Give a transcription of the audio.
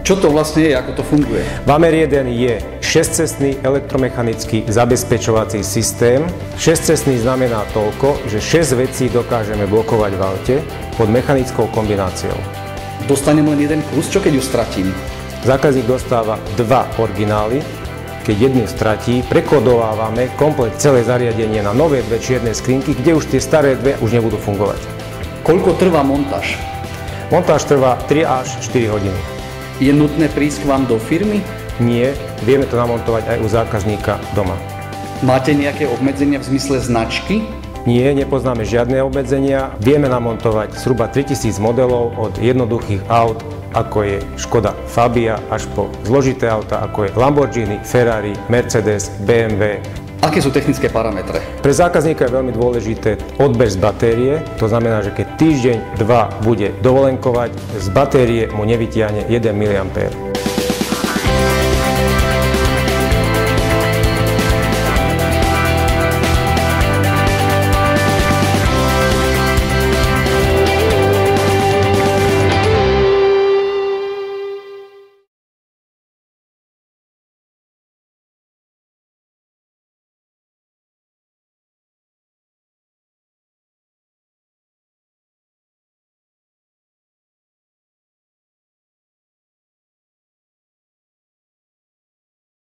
Čo to vlastne je, ako to funguje? Vamer 1 je 6-cestný elektromechanický zabezpečovací systém. 6-cestný znamená toľko, že 6 vecí dokážeme blokovať v aute pod mechanickou kombináciou. Dostanem len jeden kus, čo keď ju stratím? Zákazník dostáva 2 originály. Keď jednu stratí, prekodovávame komplet celé zariadenie na nové 2 čierne skrinky, kde už tie staré 2 už nebudú fungovať. Koľko trvá montáž? Montáž trvá 3 až 4 hodiny. Je nutné prísť k vám do firmy? Nie, vieme to namontovať aj u zákazníka doma. Máte nejaké obmedzenia v zmysle značky? Nie, nepoznáme žiadne obmedzenia. Vieme namontovať zhruba 3000 modelov od jednoduchých aut, ako je Škoda Fabia, až po zložité auta, ako je Lamborghini, Ferrari, Mercedes, BMW. Aké sú technické parametre? Pre zákazníka je veľmi dôležité odber z batérie. To znamená, že keď týždeň, 2 bude dovolenkovať, z batérie mu nevytiahne 1 mA.